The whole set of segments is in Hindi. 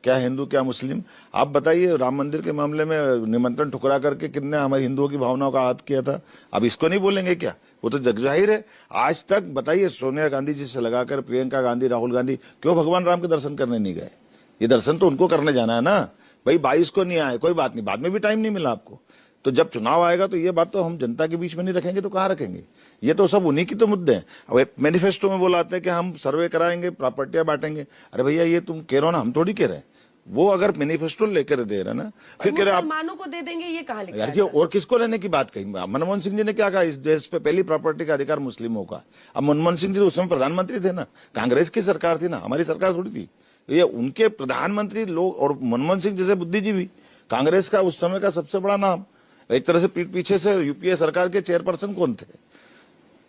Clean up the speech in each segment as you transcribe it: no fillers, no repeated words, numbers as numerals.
क्या हिंदू क्या मुस्लिम। आप बताइए, राम मंदिर के मामले में निमंत्रण ठुकरा करके कितने हमारे हिंदुओं की भावनाओं का आहत किया था। अब इसको नहीं बोलेंगे क्या? वो तो जग जाहिर है। आज तक बताइए, सोनिया गांधी जी से लगाकर प्रियंका गांधी, राहुल गांधी क्यों भगवान राम के दर्शन करने नहीं गए? ये दर्शन तो उनको करने जाना है ना भाई। 22 को नहीं आए कोई बात नहीं, बाद में भी टाइम नहीं मिला आपको, तो जब चुनाव आएगा तो ये बात तो हम जनता के बीच में नहीं रखेंगे तो कहाँ रखेंगे? ये तो सब उन्हीं की तो मुद्दे हैं। अब मैनिफेस्टो में बोलाते हैं कि हम सर्वे कराएंगे, प्रॉपर्टियां बांटेंगे। अरे भैया, ये तुम कह रहे हो ना, हम थोड़ी कह रहे हैं। वो अगर मैनिफेस्टो लेकर दे रहे ना, फिर कह रहे आप मुसलमानों को दे देंगे, ये कहाँ लिखा है? यार, और किसको लेने की बात कही? मनमोहन सिंह जी ने क्या कहा, इस देश पे पहली प्रॉपर्टी का अधिकार मुस्लिमों का। अब मनमोहन सिंह जी उस समय प्रधानमंत्री थे ना, कांग्रेस की सरकार थी ना, हमारी सरकार थोड़ी थी। ये उनके प्रधानमंत्री लोग, और मनमोहन सिंह जैसे बुद्धिजीवी, कांग्रेस का उस समय का सबसे बड़ा नाम। एक तरह से पीठ पीछे से यूपीए सरकार के चेयरपर्सन कौन थे?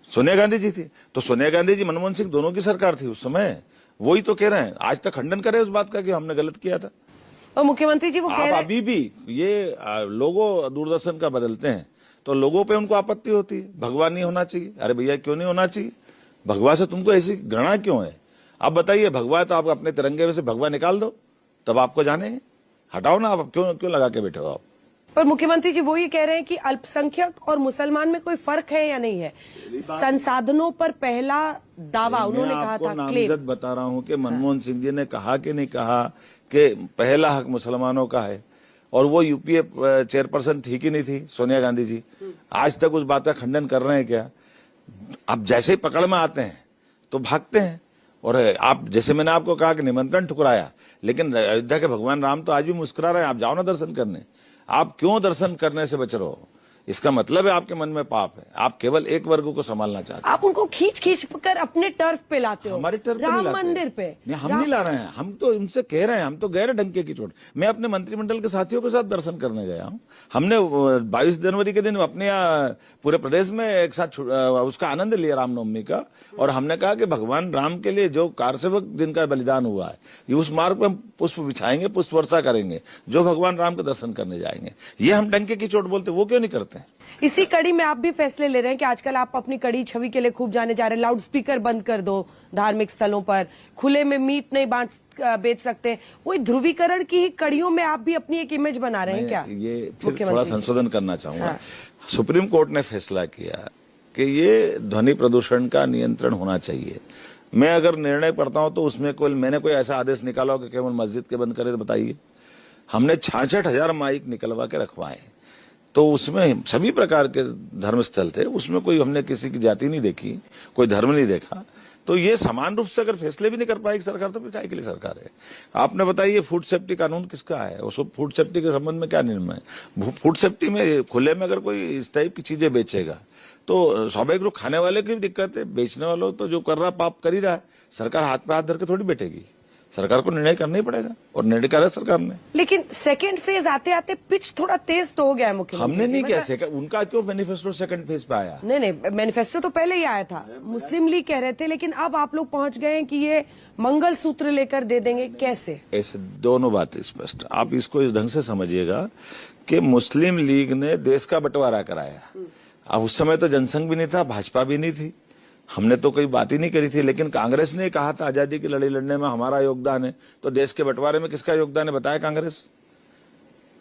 सोनिया गांधी जी थी। तो सोनिया गांधी जी, मनमोहन सिंह, दोनों की सरकार थी उस समय। वही तो कह रहे हैं, आज तक खंडन करे उस बात का कि हमने गलत किया था। और मुख्यमंत्री जी वो कह रहे हैं, अभी भी ये लोगो दूरदर्शन का बदलते हैं तो लोगों पे उनको आपत्ति होती है, भगवा नहीं होना चाहिए। अरे भैया, क्यों नहीं होना चाहिए? भगवा से तुमको ऐसी घृणा क्यों है? आप बताइए, भगवा तो आप अपने तिरंगे में से भगवा निकाल दो, तब आपको जाने। हटाओ ना, आप क्यों लगा के बैठे हो आप? पर मुख्यमंत्री जी वो ये कह रहे हैं कि अल्पसंख्यक और मुसलमान में कोई फर्क है या नहीं है? संसाधनों पर पहला दावा उन्होंने कहा था, नामजद बता रहा हूं कि मनमोहन सिंह जी ने कहा कि नहीं कहा कि पहला हक मुसलमानों का है, और वो यूपीए चेयरपर्सन थी कि नहीं थी सोनिया गांधी जी? आज तक उस बात का खंडन कर रहे हैं क्या? अब जैसे ही पकड़ में आते हैं तो भागते हैं। और आप, जैसे मैंने आपको कहा कि निमंत्रण ठुकराया, लेकिन अयोध्या के भगवान राम तो आज भी मुस्कुरा रहे हैं। आप जाओ ना दर्शन करने। आप क्यों दर्शन करने से बच रहे हो? इसका मतलब है आपके मन में पाप है। आप केवल एक वर्ग को संभालना चाहते हैं। आप उनको खींच खींच कर अपने टर्फ पे लाते हो। हमारे टर्फ पे राम मंदिर पे नहीं, हम नहीं ला रहे हैं। हम तो उनसे कह रहे हैं, हम तो गए रहे डंके की चोट। मैं अपने मंत्रिमंडल के साथियों के साथ दर्शन करने गया हूँ। हमने 22 जनवरी के दिन अपने यहाँ पूरे प्रदेश में एक साथ उसका आनंद लिया, रामनवमी का। और हमने कहा कि भगवान राम के लिए जो कारसेवक जिनका बलिदान हुआ है, ये उस मार्ग पर हम पुष्प बिछाएंगे, पुष्प वर्षा करेंगे, जो भगवान राम के दर्शन करने जाएंगे। ये हम डंके की चोट बोलते, वो क्यों नहीं करते? इसी कड़ी में आप भी फैसले ले रहे हैं कि आजकल आप अपनी कड़ी छवि के लिए खूब जाने जा रहे हैं। लाउड स्पीकर बंद कर दो धार्मिक स्थलों पर, खुले में मीट नहीं बेच सकते। वही ध्रुवीकरण की ही कड़ियों में आप भी अपनी एक इमेज बना रहे हैं क्या? ये फिर थोड़ा संशोधन करना चाहूंगा। हाँ। सुप्रीम कोर्ट ने फैसला किया कि ये ध्वनि प्रदूषण का नियंत्रण होना चाहिए। मैं अगर निर्णय करता हूं तो उसमें मैंने कोई ऐसा आदेश निकाला हो कि केवल मस्जिद के बंद करे, तो बताइए। हमने 66,000 माइक निकलवा के रखवाए, तो उसमें सभी प्रकार के धर्मस्थल थे। उसमें कोई, हमने किसी की जाति नहीं देखी, कोई धर्म नहीं देखा। तो ये समान रूप से अगर फैसले भी नहीं कर पाएगी सरकार, तो फिर काय के लिए सरकार है? आपने बताइए, फूड सेफ्टी कानून किसका है? उसको फूड सेफ्टी के संबंध में क्या निर्णय है? फूड सेफ्टी में खुले में अगर कोई इस टाइप की चीजें बेचेगा तो स्वाभाविक रूप खाने वाले की भी दिक्कत है, बेचने वालों तो जो कर रहा पाप कर ही रहा है। सरकार हाथ पे हाथ धर के थोड़ी बैठेगी। सरकार को निर्णय करना ही पड़ेगा, और निर्णय करा सरकार ने। लेकिन सेकंड फेज आते आते पिच थोड़ा तेज तो हो गया है मुख्यमंत्री। हमने नहीं किया उनका क्यों मैनिफेस्टो सेकंड फेज पे आया? नहीं, मैनिफेस्टो तो पहले ही आया था, मुस्लिम लीग कह रहे थे, लेकिन अब आप लोग पहुंच गए हैं कि ये मंगल सूत्र लेकर दे देंगे। कैसे? ऐसे दोनों बातें स्पष्ट। आप इसको इस ढंग से समझिएगा कि मुस्लिम लीग ने देश का बंटवारा कराया। अब उस समय तो जनसंघ भी नहीं था, भाजपा भी नहीं थी, हमने तो कोई बात ही नहीं करी थी। लेकिन कांग्रेस ने कहा था आजादी की लड़ाई लड़ने में हमारा योगदान है, तो देश के बंटवारे में किसका योगदान है बताया? कांग्रेस।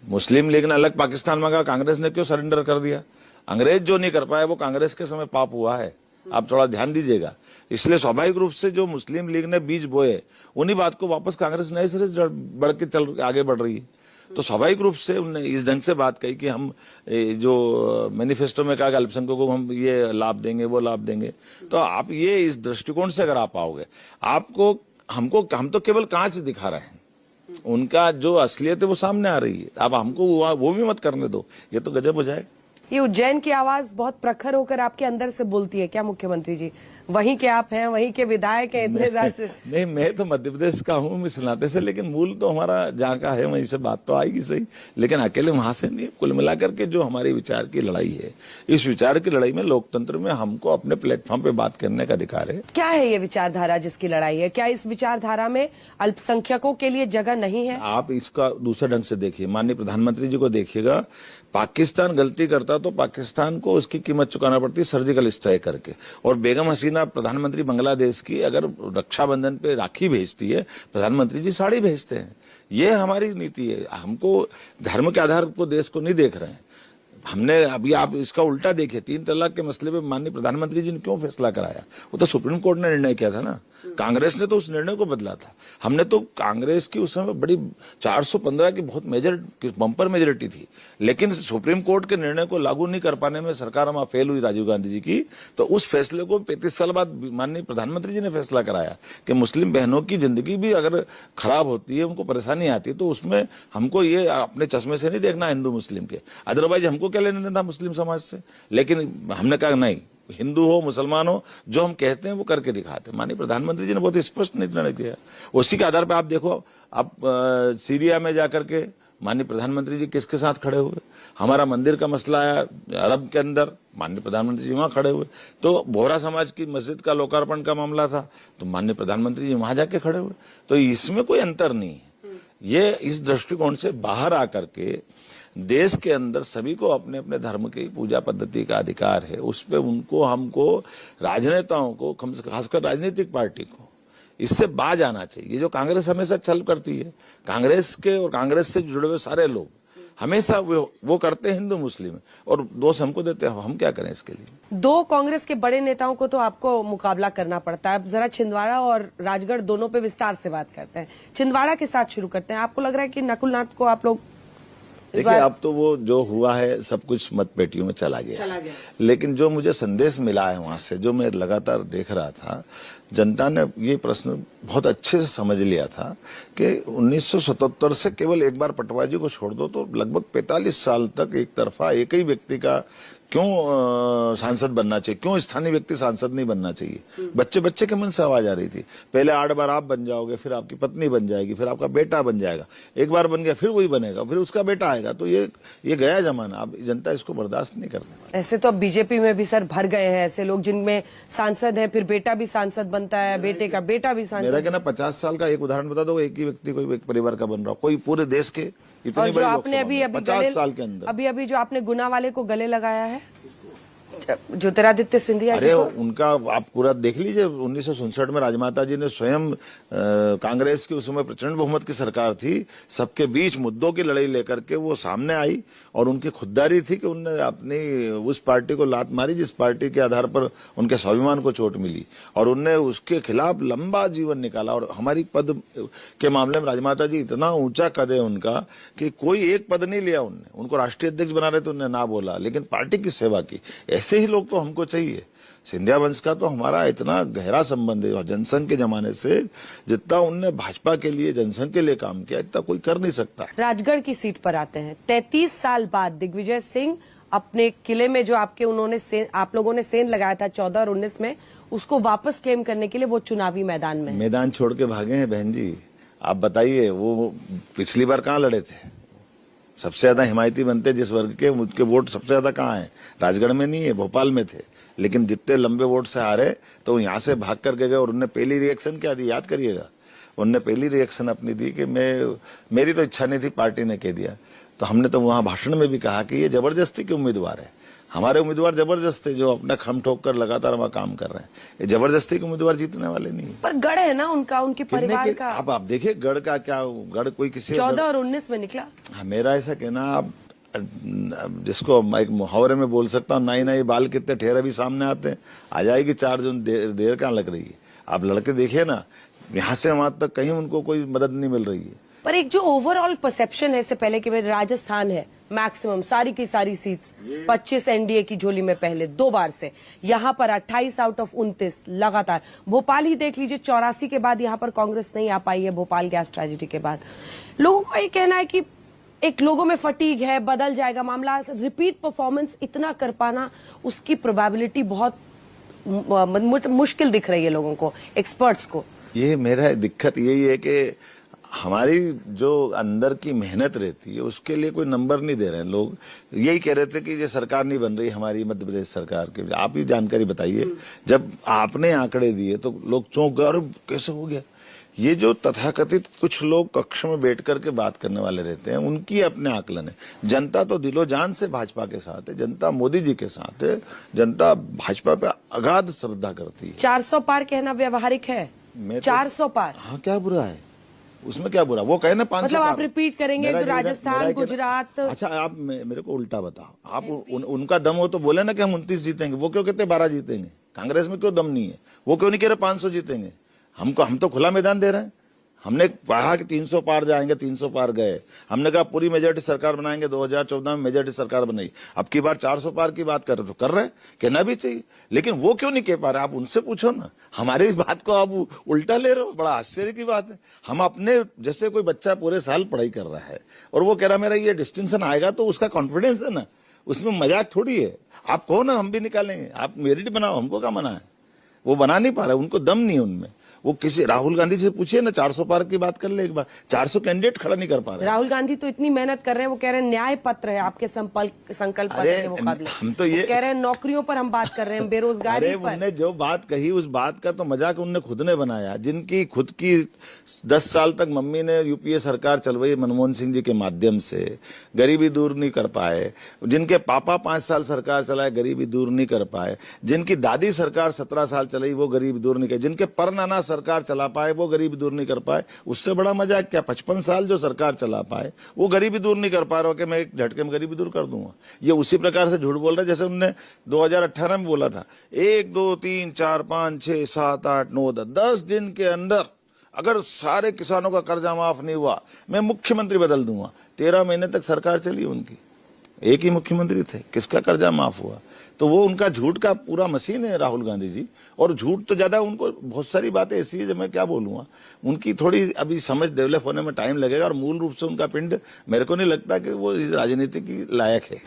मुस्लिम लीग ने अलग पाकिस्तान मांगा, कांग्रेस ने क्यों सरेंडर कर दिया? अंग्रेज जो नहीं कर पाए वो कांग्रेस के समय पाप हुआ है। आप थोड़ा ध्यान दीजिएगा। इसलिए स्वाभाविक रूप से जो मुस्लिम लीग ने बीज बोए, उन्हीं बात को वापस कांग्रेस नए सिरे से बढ़ के आगे बढ़ रही है। तो स्वाभाविक रूप से उन्होंने इस ढंग से बात कही कि हम जो मैनिफेस्टो में कहा कि अल्पसंख्यकों को हम ये लाभ देंगे, वो लाभ देंगे। तो आप ये इस दृष्टिकोण से अगर आप आओगे, आपको हम तो केवल कांच दिखा रहे हैं, उनका जो असलियत है वो सामने आ रही है। आप हमको वो भी मत करने दो, ये तो गजब हो जाएगा। ये उज्जैन की आवाज बहुत प्रखर होकर आपके अंदर से बोलती है क्या मुख्यमंत्री जी? वहीं के आप हैं, वहीं के विधायक हैं इतने ज्यादा। नहीं, मैं तो मध्य प्रदेश का हूँ, मैं सुनाते से, लेकिन मूल तो हमारा जहाँ का है, वहीं से बात तो आएगी सही, लेकिन अकेले वहां से नहीं। कुल मिलाकर के जो हमारी विचार की लड़ाई है, इस विचार की लड़ाई में लोकतंत्र में हमको अपने प्लेटफॉर्म पे बात करने का अधिकार है। क्या है ये विचारधारा जिसकी लड़ाई है? क्या इस विचारधारा में अल्पसंख्यकों के लिए जगह नहीं है? आप इसका दूसरे ढंग से देखिए, माननीय प्रधानमंत्री जी को देखिएगा। पाकिस्तान गलती करता तो पाकिस्तान को उसकी कीमत चुकाना पड़ती सर्जिकल स्ट्राइक करके, और बेगम हसीना ना प्रधानमंत्री बांग्लादेश की अगर रक्षाबंधन पे राखी भेजती है, प्रधानमंत्री जी साड़ी भेजते हैं। ये हमारी नीति है। हमको धर्म के आधार को देश को नहीं देख रहे हैं। हमने अभी आप इसका उल्टा देखिए, 3 तलाक के मसले पे माननीय प्रधानमंत्री जी ने क्यों फैसला कराया? वो तो सुप्रीम कोर्ट ने निर्णय किया था ना, कांग्रेस ने तो उस निर्णय को बदला था। हमने तो कांग्रेस की उस समय बड़ी 415 की बहुत मेजर बम्पर मेजोरिटी थी, लेकिन सुप्रीम कोर्ट के निर्णय को लागू नहीं कर पाने में सरकार हमारा फेल हुई राजीव गांधी जी की। तो उस फैसले को 35 साल बाद माननीय प्रधानमंत्री जी ने फैसला कराया कि मुस्लिम बहनों की जिंदगी भी अगर खराब होती है, उनको परेशानी आती है, तो उसमें हमको ये अपने चश्मे से नहीं देखना हिंदू मुस्लिम के, अदरवाइज हमको क्या लेने देना मुस्लिम समाज से। लेकिन हमने कहा नहीं, हिंदू हो मुसलमान हो, जो हम कहते हैं वो करके दिखाते हैं। माननीय प्रधानमंत्री जी ने बहुत स्पष्ट निर्णय दिया। उसी के आधार पर आप देखो, आप सीरिया में जाकर के माननीय प्रधानमंत्री जी किसके साथ खड़े हुए? हमारा मंदिर का मसला आया अरब के अंदर, माननीय प्रधानमंत्री जी वहां खड़े हुए। तो बोहरा समाज की मस्जिद का लोकार्पण का मामला था, तो माननीय प्रधानमंत्री जी वहां जाके खड़े हुए। तो इसमें कोई अंतर नहीं है। ये इस दृष्टिकोण से बाहर आकर के देश के अंदर सभी को अपने अपने धर्म की पूजा पद्धति का अधिकार है। उस पे उनको, हमको, राजनेताओं को, खासकर राजनीतिक पार्टी को इससे बाज आना चाहिए। ये जो कांग्रेस हमेशा छल करती है, कांग्रेस के और कांग्रेस से जुड़े हुए सारे लोग हमेशा वो करते हैं हिंदू मुस्लिम, और दोष हमको देते हैं। हम क्या करें इसके लिए? 2 कांग्रेस के बड़े नेताओं को तो आपको मुकाबला करना पड़ता है। अब जरा छिंदवाड़ा और राजगढ़ दोनों पे विस्तार से बात करते हैं। छिंदवाड़ा के साथ शुरू करते हैं। आपको लग रहा है कि नकुल नाथ को आप लोग देखिए, अब तो वो जो हुआ है सब कुछ मतपेटियों में चला गया। लेकिन जो मुझे संदेश मिला है वहां से, जो मैं लगातार देख रहा था, जनता ने ये प्रश्न बहुत अच्छे से समझ लिया था कि 1977 से केवल एक बार पटवाजी को छोड़ दो तो लगभग 45 साल तक एक तरफा एक ही व्यक्ति का क्यों सांसद बनना चाहिए, क्यों स्थानीय व्यक्ति सांसद नहीं बनना चाहिए। बच्चे बच्चे के मन से आवाज आ रही थी। पहले 8 बार आप बन जाओगे, फिर आपकी पत्नी बन जाएगी, फिर आपका बेटा बन जाएगा, एक बार बन गया फिर वही बनेगा, फिर उसका बेटा आएगा। तो ये गया जमाना। अब जनता इसको बर्दाश्त नहीं कर रही। ऐसे तो अब बीजेपी में भी सर भर गए हैं ऐसे लोग जिनमें सांसद है, फिर बेटा भी सांसद बनता है, बेटे का बेटा भी सांसद। मेरा कहना 50 साल का एक उदाहरण बता दो, एक ही व्यक्ति कोई एक परिवार का बन रहा, कोई पूरे देश के और जो आपने अभी 50 साल के अंदर अभी जो आपने गुना वाले को गले लगाया है, ज्योतिरादित्य सिंधिया जी अरे को, उनका आप पूरा देख लीजिए। 1967 में राजमाता जी ने स्वयं कांग्रेस की उस समय प्रचंड बहुमत की सरकार थी, सबके बीच मुद्दों की लड़ाई लेकर के वो सामने आई, और उनकी खुददारी थी कि उनने अपनी उस पार्टी को लात मारी जिस पार्टी के आधार पर उनके स्वाभिमान को चोट मिली, और उनने उसके खिलाफ लंबा जीवन निकाला। और हमारी पद के मामले में राजमाता जी इतना ऊंचा कद है उनका कि कोई एक पद नहीं लिया उनने। उनको राष्ट्रीय अध्यक्ष बना रहे तो उन्होंने ना बोला, लेकिन पार्टी की सेवा की। ऐसे ही लोग तो हमको चाहिए। सिंधिया वंश का तो हमारा इतना गहरा संबंध है जनसंघ के जमाने से, जितना उनने भाजपा के लिए, जनसंघ के लिए काम किया, इतना कोई कर नहीं सकता। राजगढ़ की सीट पर आते हैं। 33 साल बाद दिग्विजय सिंह अपने किले में जो आप लोगों ने सेंध लगाया था 14 और 19 में, उसको वापस क्लेम करने के लिए वो चुनावी मैदान में मैदान छोड़ के भागे हैं बहन जी। आप बताइए, वो पिछली बार कहाँ लड़े थे? सबसे ज्यादा हिमायती बनते जिस वर्ग के, उनके वोट सबसे ज्यादा कहाँ है? राजगढ़ में नहीं है, भोपाल में थे। लेकिन जितने लंबे वोट से हारे तो यहाँ से भाग करके गए। और उनने पहली रिएक्शन क्या दी, याद करिएगा। उनने पहली रिएक्शन अपनी दी कि मेरी तो इच्छा नहीं थी, पार्टी ने कह दिया। तो हमने तो वहां भाषण में भी कहा कि ये जबरदस्ती के उम्मीदवार है। हमारे उम्मीदवार जबरदस्त है, जो अपना खम ठोक कर लगातार वहां काम कर रहे हैं। ये जबरदस्ती के उम्मीदवार जीतने वाले नहीं है। पर गढ़ है ना उनका, उनके परिवार का। अब आप देखिए गढ़ का क्या, गढ़ कोई किसी 14 और 19 में निकला। हाँ, मेरा ऐसा कहना, आप जिसको एक मुहावरे में बोल सकता हूँ, नाई नाई बाल कितने ठहरे भी सामने आते हैं। आ जाएगी 4 जून, देर कहाँ लग रही है? आप लड़के देखिए ना, यहाँ से वहां तक कहीं उनको कोई मदद नहीं मिल रही है। पर एक जो ओवरऑल परसेप्शन है, इससे पहले कि राजस्थान है मैक्सिमम सारी की सारी सीट्स 25 एनडीए की झोली में पहले 2 बार से, यहाँ पर 28 आउट ऑफ 29 लगातार। भोपाल ही देख लीजिए, 84 के बाद यहाँ पर कांग्रेस नहीं आ पाई है, भोपाल गैस ट्रेजेडी के बाद। लोगों का ये कहना है कि एक लोगों में फटीग है, बदल जाएगा मामला। रिपीट परफॉर्मेंस इतना कर पाना, उसकी प्रोबेबिलिटी बहुत मुश्किल दिख रही है लोगों को, एक्सपर्ट्स को। ये मेरा दिक्कत यही है कि हमारी जो अंदर की मेहनत रहती है उसके लिए कोई नंबर नहीं दे रहे हैं लोग। यही कह रहे थे कि ये सरकार नहीं बन रही हमारी मध्य प्रदेश सरकार की। आप ही जानकारी बताइए, जब आपने आंकड़े दिए तो लोग चौंक गए, अरे कैसे हो गया? ये जो तथाकथित कुछ लोग कक्ष में बैठ करके बात करने वाले रहते हैं, उनकी अपने आकलन है। जनता तो दिलो जान से भाजपा के साथ है, जनता मोदी जी के साथ है, जनता भाजपा पे अगाध श्रद्धा करती है। 400 पार कहना व्यवहारिक है? 400 पार, हाँ, क्या बुरा है उसमें? क्या बुरा? वो कहे ना 500 मतलब पार। आप रिपीट करेंगे तो राजस्थान, गुजरात। अच्छा, आप मेरे को उल्टा बताओ। आप उनका दम हो तो बोले ना कि हम 29 जीतेंगे। वो क्यों कहते 12 जीतेंगे? कांग्रेस में क्यों दम नहीं है? वो क्यों नहीं कह रहे 500 जीतेंगे? हम तो खुला मैदान दे रहे हैं। हमने कहा कि 300 पार जाएंगे, 300 पार गए। हमने कहा पूरी मेजोरिटी सरकार बनाएंगे, 2014 में मेजोरिटी सरकार बनाई। अब की बार 400 पार की बात कर रहे तो कर रहे हैं, कहना भी चाहिए। लेकिन वो क्यों नहीं कह पा रहे? आप उनसे पूछो ना। हमारी बात को आप उल्टा ले रहे हो, बड़ा आश्चर्य की बात है। हम अपने जैसे कोई बच्चा पूरे साल पढ़ाई कर रहा है और वो कह रहा मेरा ये डिस्टिंक्शन आएगा, तो उसका कॉन्फिडेंस है ना, उसमें मजाक थोड़ी है। आप कहो ना हम भी निकालेंगे, आप मेरिट बनाओ, हमको क्या मना है? वो बना नहीं पा रहे, उनको दम नहीं है उनमें। वो किसी राहुल गांधी से पूछिए ना, 400 पार की बात कर ले एक बार। 400 कैंडिडेट खड़ा नहीं कर पा रहे। राहुल गांधी तो इतनी मेहनत कर रहे हैं, वो कह रहे हैं न्याय पत्र है आपके संकल्प पत्र के मुकाबले। हम तो ये कह रहे हैं नौकरियों पर हम बात कर रहे हैं, बेरोजगारी पर। उनने जो बात कही उस बात का तो मजाक उनने खुद ने बनाया। जिनकी खुद की 10 साल तक मम्मी ने यूपीए सरकार चलवाई मनमोहन सिंह जी के माध्यम से, गरीबी दूर नहीं कर पाए। जिनके पापा 5 साल सरकार चलाए, गरीबी दूर नहीं कर पाए। जिनकी दादी सरकार 17 साल चलाई, वो गरीबी दूर नहीं कर। जिनके परनाना सरकार चला पाए, वो गरीबी दूर नहीं कर पाए। उससे बड़ा मजाक क्या? 55 साल जो सरकार चला पाए, वो गरीबी दूर नहीं कर पा रहा हो कि मैं एक झटके में गरीबी दूर कर दूंगा। ये उसी प्रकार से झूठ बोल रहे जैसे उन्होंने 2018 में बोला था, 1 2 3 4 5 6 7 8 9 10 दिन के अंदर अगर सारे किसानों का कर्जा माफ नहीं हुआ, मैं मुख्यमंत्री बदल दूंगा। 13 महीने तक सरकार चली उनकी, एक ही मुख्यमंत्री थे, किसका कर्जा माफ हुआ? तो वो उनका झूठ का पूरा मशीन है राहुल गांधी जी। और झूठ तो ज्यादा, उनको बहुत सारी बातें ऐसी है जो मैं क्या बोलूंगा। उनकी थोड़ी अभी समझ डेवलप होने में टाइम लगेगा, और मूल रूप से उनका पिंड मेरे को नहीं लगता कि वो इस राजनीति की लायक है।